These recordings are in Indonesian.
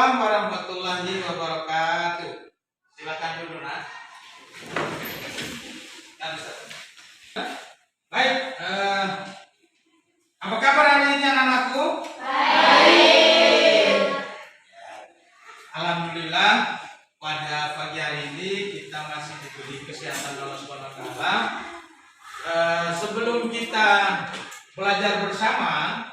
Waalaikumsalam warahmatullahi wabarakatuh. Silakan dulu, Nak. Baik, apa kabar hari ini anak-anakku? Baik. Alhamdulillah, pada pagi hari ini kita masih diberi kesehatan Allah Subhanahu wa taala. Sebelum kita belajar bersama,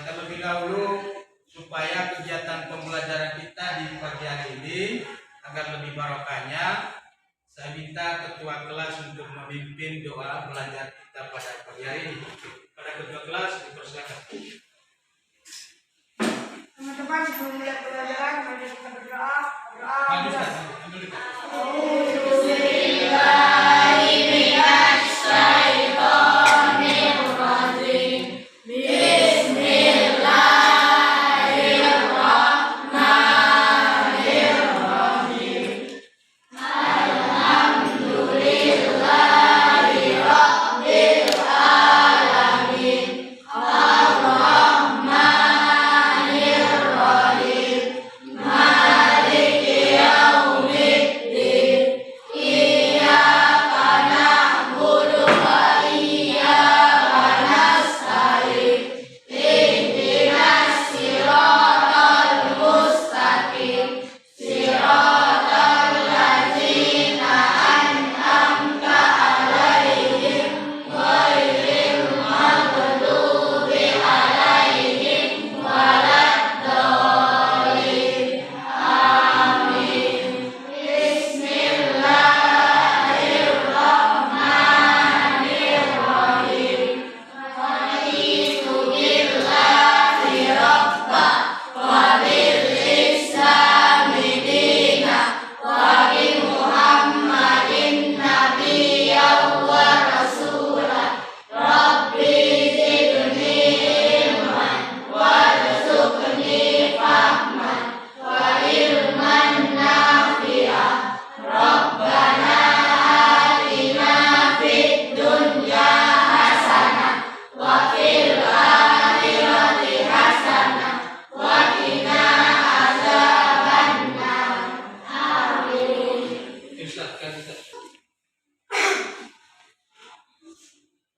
terlebih dahulu supaya kegiatan pembelajaran kita di pagi hari ini agar lebih barokahnya, saya minta ketua kelas untuk memimpin doa belajar kita pada pagi hari ini. Pada ketua kelas dipersilakan. Teman-teman, sebelum mulai pelajaran, mari kita berdoa. Maju, Ustaz. Ambil dekat.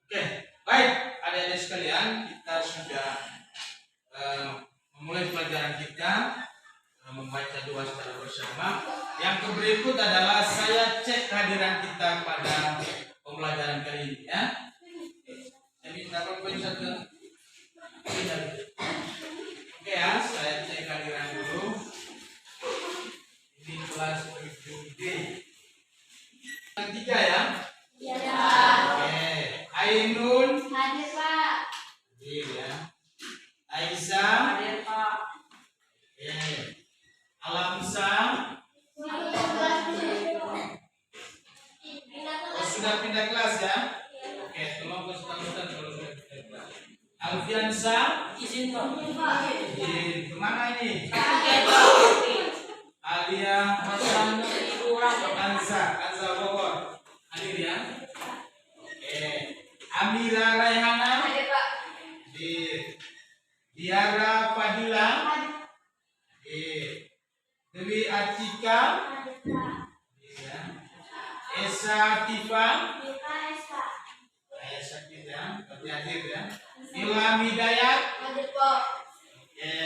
Oke, baik adik-adik sekalian, kita sudah memulai pelajaran kita, membaca doa secara bersama. Yang berikut adalah saya cek kehadiran kita pada pembelajaran kali ini, ya. Saya minta Bapak satu. Oke ya, saya cek kehadiran dulu. Ini kelas 7D. Yang 3 ya. Ya. Oke, Ainun Hadir, Pak. hadir ya. Aisyah Hadir, Pak. oke. Alamsa sudah pindah kelas ya. Oke, tolong Ustaz kalau sudah pindah kelas. Alfiansa Izin, Pak. izin kemana ini? Alia Kanza Bogor hadir ya. Oke, Amira Raihana Hadir, Pak. hadir. Diara Fadila hadir. Dewi Atika Hadir, Pak. hadir ya. Esa Tifa Esa. Esa Tifa hadir ya. Ilham Hidayat Hadir, Pak. oke.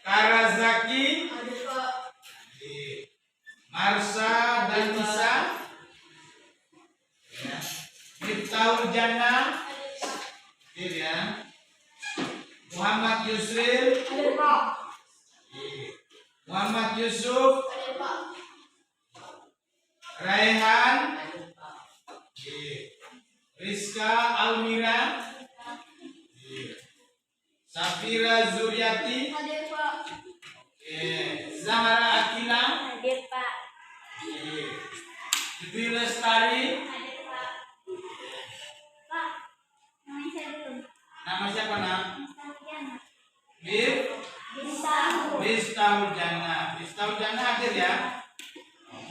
Karazaki Hadir, Pak. hadir. Marsa dan Nisa ya. Miftahul Jannah Hadir, Pak. hadir ya. Muhammad Yusril Hadir, Pak. hadir. Muhammad Yusuf Hadir, Pak. Raihan Hadir, Pak. hadir. Rizka Almira hadir. Safira Zuriati Hadir, Pak. oke. Zahra Akila Hadir, Pak. hadir. Dwi Lestari Hadir, Pak. Pak, namanya saya dulu. nama siapa nak? Bintang. Miftahul Jannah. Miftahul Jannah hadir ya.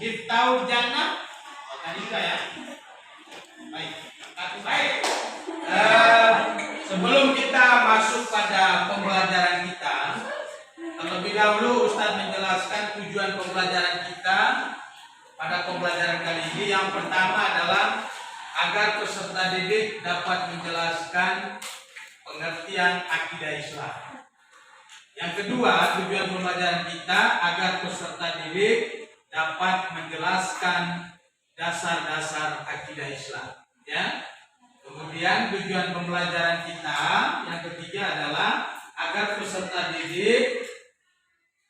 Miftahul Jannah tadi juga ya. Baik. Baik. Sebelum kita masuk pada pembelajaran kita, Terlebih dahulu Ustadz menjelaskan tujuan pembelajaran kita pada pembelajaran kali ini. Yang pertama adalah agar peserta didik dapat menjelaskan pengertian akidah Islam. Yang kedua, tujuan pembelajaran kita agar peserta didik dapat menjelaskan dasar-dasar akidah Islam. Ya. Kemudian tujuan pembelajaran kita yang ketiga adalah agar peserta didik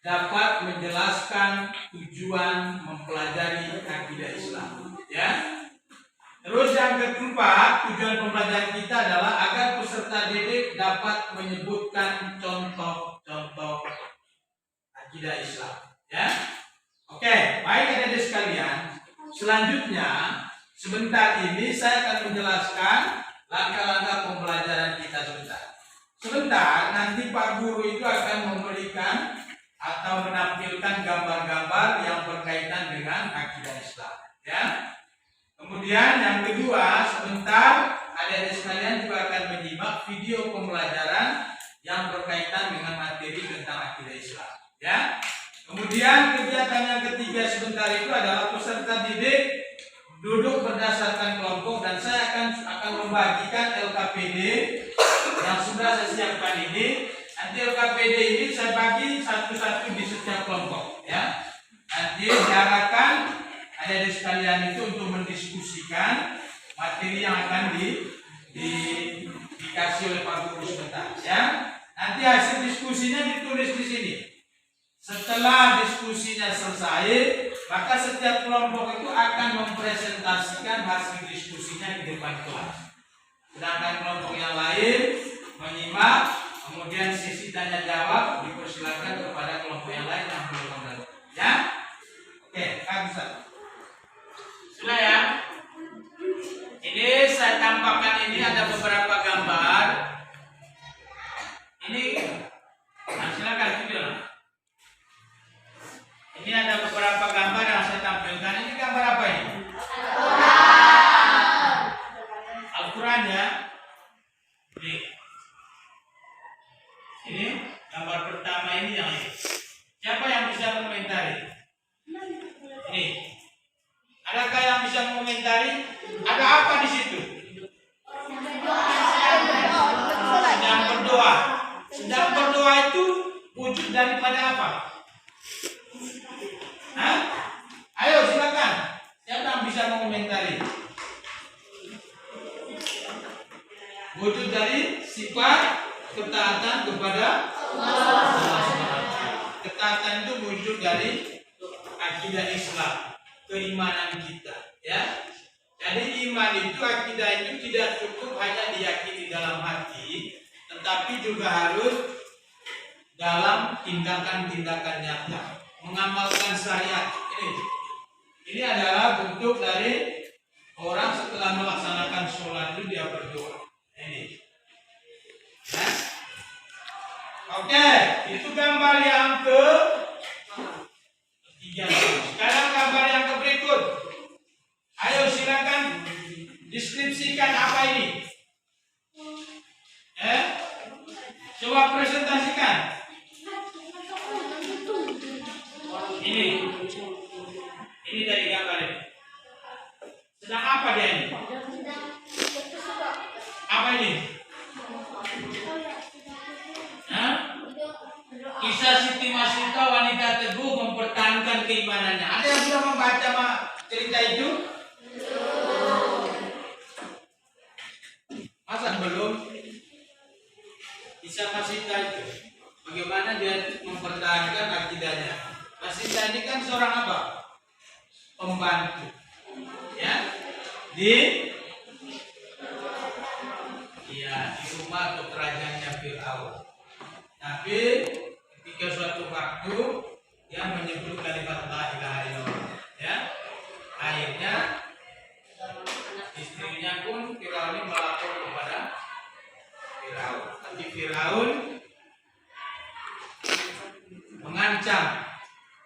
dapat menjelaskan tujuan mempelajari akidah Islam. Ya. Terus yang keempat, tujuan pembelajaran kita adalah agar peserta didik dapat menyebutkan contoh-contoh akidah Islam. Ya. Oke, baik adik-adik sekalian. Selanjutnya, sebentar ini saya akan menjelaskan langkah-langkah pembelajaran kita sebentar. Sebentar, nanti Pak Guru itu akan memberikan atau menampilkan gambar-gambar yang berkaitan dengan akidah Islam. Ya. Kemudian yang kedua, sebentar adik-adik sekalian juga akan menyimak video pembelajaran yang berkaitan dengan materi tentang akidah Islam. Ya. Kemudian kegiatan yang ketiga sebentar itu adalah peserta didik duduk berdasarkan kelompok dan saya akan membagikan LKPD yang sudah saya siapkan ini. Nanti LKPD ini saya bagi satu-satu di setiap kelompok. Ya. Nanti diarahkan adik-adik sekalian itu untuk mendiskusikan materi yang akan dikasih oleh Pak Guru sebentar. Ya. Nanti hasil diskusinya ditulis di sini. Setelah diskusinya selesai, maka setiap kelompok itu akan mempresentasikan hasil diskusinya di depan kelas. Sedangkan kelompok yang lain menyimak, kemudian sesi tanya jawab dipersilakan kepada kelompok yang lain yang belum mendaftar. Ya, oke, Ustaz. Sudah ya. Ini saya tampakkan ini ada beberapa gambar. Ini, nah silakan video. Ini ada beberapa gambar yang saya tampilkan. Ini gambar apa ini? Al-Quran ya. Ini gambar pertama ini yang ini. Siapa yang bisa mengomentari? Ini. Adakah yang bisa mengomentari? Ada apa di situ? Sedang berdoa. Sedang berdoa itu wujud daripada apa? Hah? Ayo silakan. Siapa yang bisa mengomentari? Wujud dari sifat ketaatan kepada Allah. Ketaatan itu wujud dari akidah Islam, keimanan kita. Ya. Jadi iman itu, akidah itu tidak cukup hanya diyakini dalam hati, tetapi juga harus dalam tindakan-tindakan nyata. Mengamalkan syariat ini adalah bentuk dari orang setelah melaksanakan sholat itu dia berdoa. Ini, ya. Oke, itu gambar yang ketiga. Sekarang gambar yang berikut. Ayo silakan deskripsikan apa ini. Coba presentasikan. Ini dari gambar ini. Sedang apa dia ini? Apa ini? Hah? Kisah Siti Masita, wanita teguh mempertahankan keimanannya. Ada yang sudah membaca cerita itu? Masa belum? Kisah Masita itu, bagaimana dia mempertahankan akidahnya? Masita ini kan seorang apa? Pembantu, ya, di rumah atau kerajaannya Fir'aun. Tapi ketika suatu waktu dia menyebut kalimat la ilaha illallah, ya, akhirnya istrinya pun Fir'aun ini melapor kepada Fir'aun. Tapi Fir'aun mengancam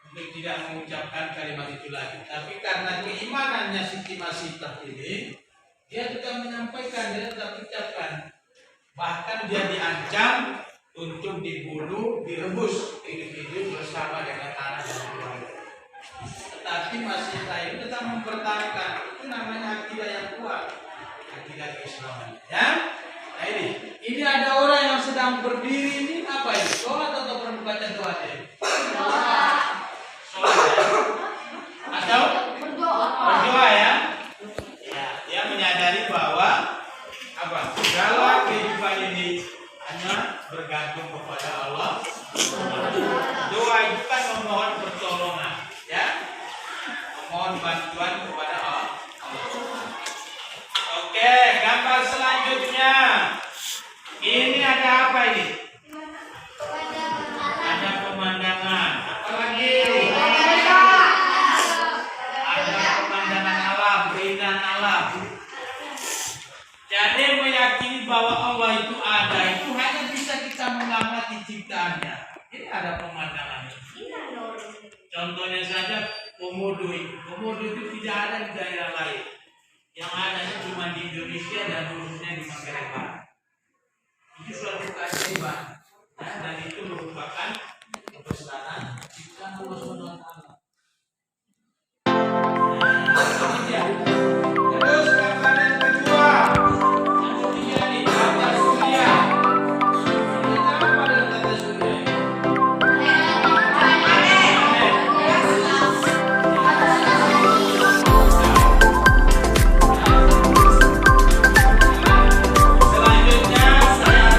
untuk tidak mengucapkan kalimat itu lagi. Tapi karena keimanannya Siti Masita ini, dia tetap menyampaikan, dia tetap ucapkan. Bahkan dia diancam untuk dibunuh, direbus individu bersama dengan anak dan keluarga. Tetapi masih lain tetap mempertahankan, itu namanya akidah yang kuat, akidah keislaman. Ya, nah ini ada orang yang sedang berdiri ini apa ini? Sholat atau membaca doa ini? Sholat ya? Atau berdoa ya? Ya, dia menyadari bahwa apa? Segala kehidupan ini hanya bergantung kepada Allah. Doa itu kan memohon pertolongan, ya, memohon bantuan kepada Allah. Oke, gambar selanjutnya. Ini ada apa ini? Ada pemandangan. Apa lagi? Ada pemandangan alam, keindahan alam. Jadi meyakini bahwa Allah itu ada itu hanya bisa kita mengamati ciptaannya. Ini ada pemandangan. Contohnya saja komodo itu. Komodo itu tidak ada di daerah lain. Yang ada cuma di Indonesia dan khususnya di Manggarai Barat. Itu suatu keajaiban. Dan itu merupakan kebesaran ciptaan Allah SWT. Terus gambar yang kedua. Selanjutnya saya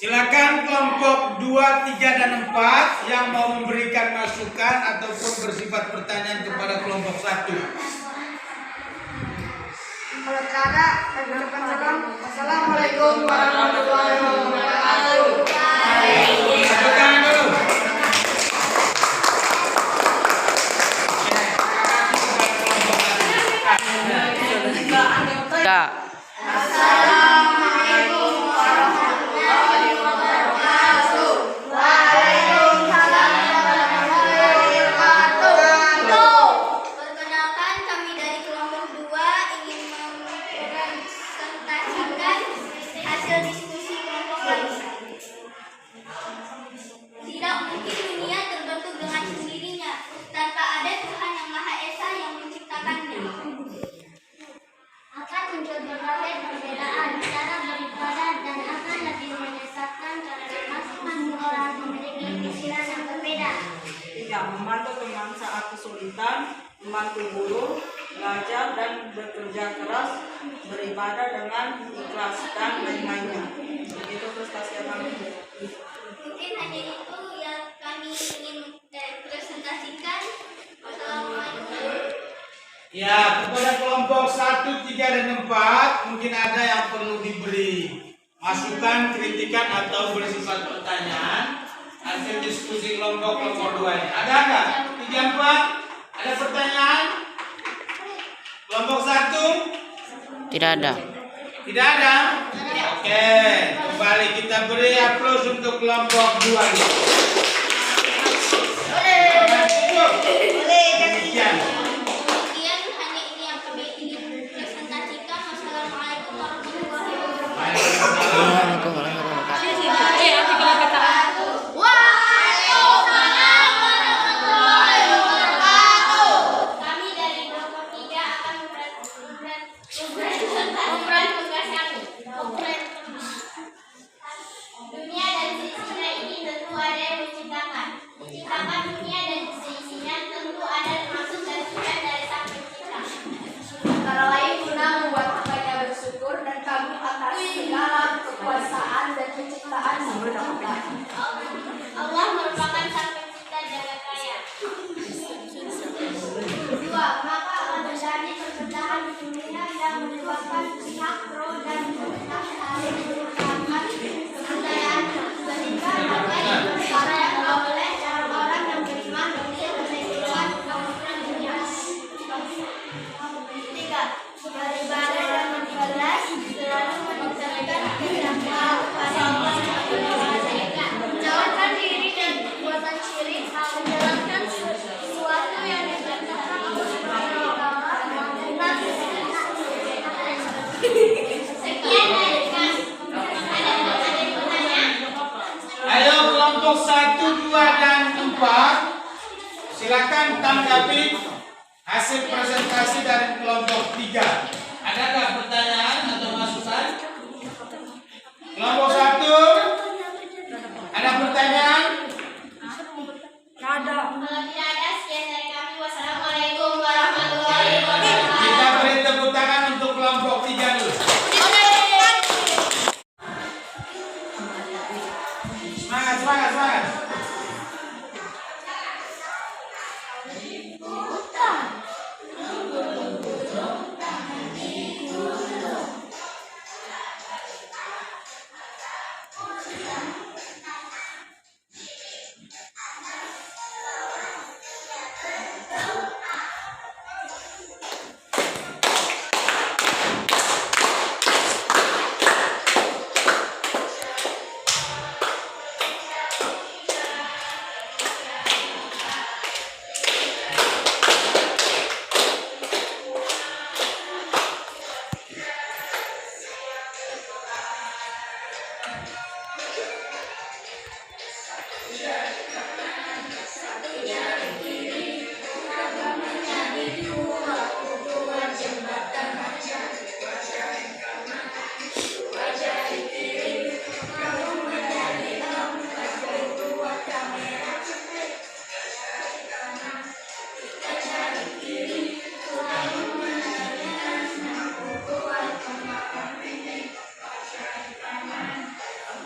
Silakan kelompok 2, 3, dan 4 yang mau memberikan masukan ataupun bersifat pertanyaan kepada kelompok 1. Kalau tidak ada, saya ucapkan salam. Assalamualaikum warahmatullahi wabarakatuh. Tepuk tangan dulu. Assalamualaikum warahmatullahi wabarakatuh. Waalaikumsalam warahmatullahi wabarakatuh. Perkenalkan, kami dari kelompok 2 ingin mempresentasikan hasil diskusi kelompok kami. Tidak mungkin dunia terbentuk dengan sendirinya tanpa ada Tuhan yang Maha Esa yang menciptakannya. Akan muncul berbagai perbedaan cara beribadah dan akan lebih menyesatkan karena masing-masing orang memiliki pikiran yang berbeda. Tidak membantu teman saat kesulitan, membantu guru, belajar dan bekerja keras, beribadah dengan ikhlas dan lain-lainnya. Begitu prestasi kami. Mungkin hanya itu yang kami ingin presentasikan. Wassalamualaikum. Ya, kepada kelompok 1, 3, dan 4 mungkin ada yang perlu diberi masukan, kritikan, atau bersifat pertanyaan hasil diskusi kelompok 2 ini. Ada nggak? 3, 4? Ada pertanyaan? Kelompok 1? Tidak ada. Tidak ada? Oke, kembali kita beri aplaus untuk kelompok 2 ini. Demikian. Kemudian hanya ini yang kami ingin presentasikan. Wassalamualaikum warahmatullahi wabarakatuh. Assalamualaikum warahmatullahi wabarakatuh. Waalaikumsalam warahmatullahi wabarakatuh. Kami dari kelompok 3 akan mempresentasikan tugas kami. Dunia dan seisinya ini tentu ada yang menciptakan. Menciptakan dunia dan seisinya tentu ada termasuk dan sudah dari Sang Pencipta. Antara lain guna membuat hambanya bersyukur dan kagum atas segala kekuasaan dan penciptaan yang berlimpah. Allah merupakan Sang Pencipta jagat raya. 2. Maka akan terjadi perpecahan di dunia yang menyebabkan pihak pro dan kontra saling mempertahankan kebudayaan sehingga harga yang bersaing oleh orang-orang yang beriman dunia menentukan kemakmuran dunia. 3. Beribadah dan membalas selalu mengucapkan kehendak kepada Allah menjauhkan diri dari perbuatan syirik, menjalankan sesuatu yang diperintahkan Allah Subhanahu wa Ta'ala, sekian dari kami. Ada pertanyaan? Ayo kelompok 1, 2, dan 4 silakan tanggapi hasil presentasi dari kelompok 3. Ada nggak pertanyaan atau masukan? Kelompok 1 ada pertanyaan? Kalau tidak ada, sekian dari kami. Wassalamualaikum warahmatullahi wabarakatuh. Kita beri tepuk tangan untuk kelompok 3 dulu. Semangat, semangat, semangat.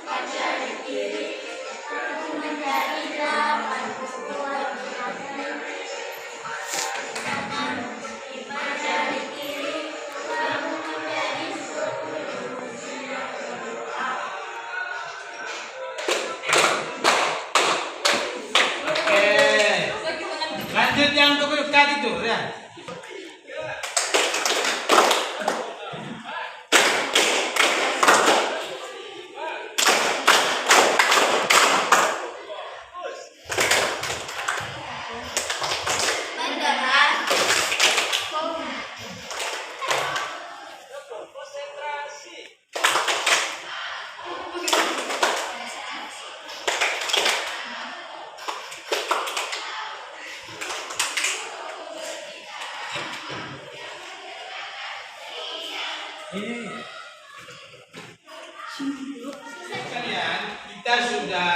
Wajah jangan dekat itu ya. Ini sekalian, kita sudah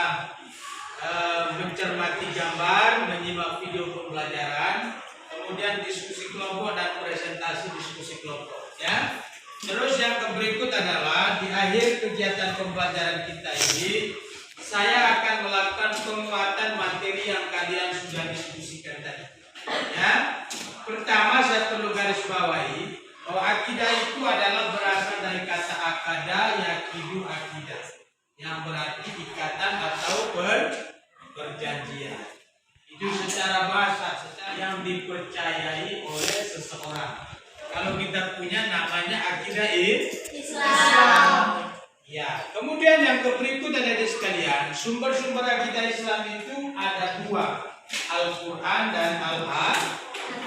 mencermati gambar, menyimak video pembelajaran, kemudian diskusi kelompok dan presentasi diskusi kelompok. Ya. Terus yang berikut adalah di akhir kegiatan pembelajaran kita ini, saya akan melakukan penguatan materi yang kalian sudah diskusikan tadi. Ya. Pertama, saya perlu garis bawahi bahwa akidah itu adalah berasal dari kata akada, yakidu, akidah, yang berarti ikatan atau perjanjian. Itu secara bahasa, secara yang dipercayai oleh seseorang. Kalau kita punya namanya akidah Islam. Ya. Kemudian yang berikut ada di sekalian, sumber-sumber akidah Islam itu ada dua, Al-Quran dan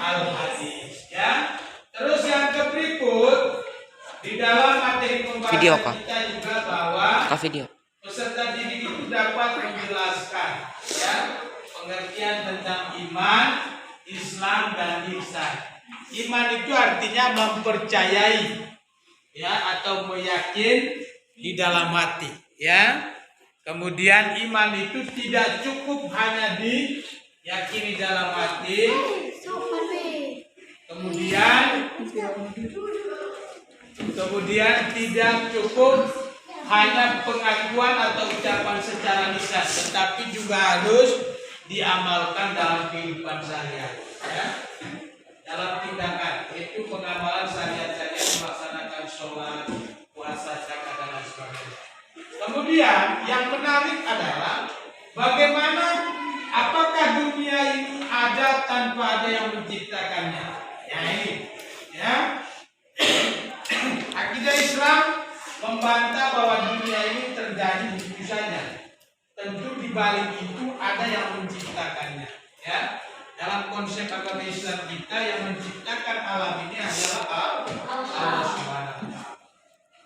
Al-Hadis. Ya. Terus yang berikut di dalam materi pembahasan kita juga bahwa peserta didik itu dapat menjelaskan ya pengertian tentang iman, Islam dan ihsan. Iman itu artinya mempercayai ya atau meyakin di dalam hati ya. Kemudian iman itu tidak cukup hanya diyakini dalam hati. Kemudian tidak cukup hanya pengakuan atau ucapan secara lisan, tetapi juga harus diamalkan dalam kehidupan sehari-hari. Ya. Dalam tindakan, itu pengamalan sehari-hari melaksanakan sholat, puasa, zakat dan lain sebagainya. Kemudian yang menarik adalah bagaimana apakah dunia ini ada tanpa ada yang menciptakannya. Ya ini, ya. Akidah Islam membantah bahwa dunia ini terjadi begitu saja. Tentu di balik itu ada yang menciptakannya. Ya, dalam konsep agama Islam kita yang menciptakan alam ini adalah Allah Subhanahu wa Ta'ala.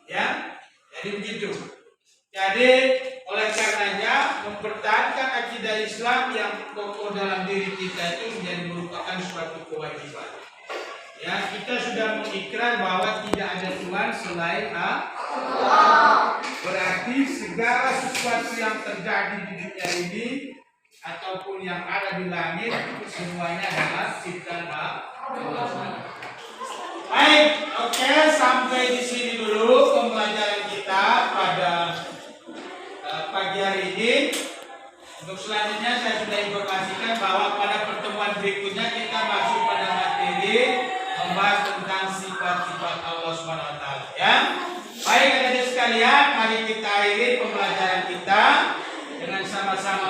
Ya, jadi begitu. Jadi oleh karenanya mempertahankan akidah Islam yang kokoh dalam diri kita itu menjadi merupakan suatu kewajiban. Ya, kita sudah mengikrar bahwa tidak ada Tuhan selain Allah. Berarti segala sesuatu yang terjadi di dunia ini ataupun yang ada di langit itu semuanya adalah ciptaan Allah. Baik, oke, sampai di sini dulu pembelajaran kita pada pagi hari ini. Untuk selanjutnya saya sudah informasikan bahwa pada pertemuan berikutnya kita masuk pada materi membahas tentang sifat-sifat Allah Subhanahu wa Ta'ala. Ya. Baik adik-adik sekalian, mari kita akhiri pembelajaran kita dengan sama-sama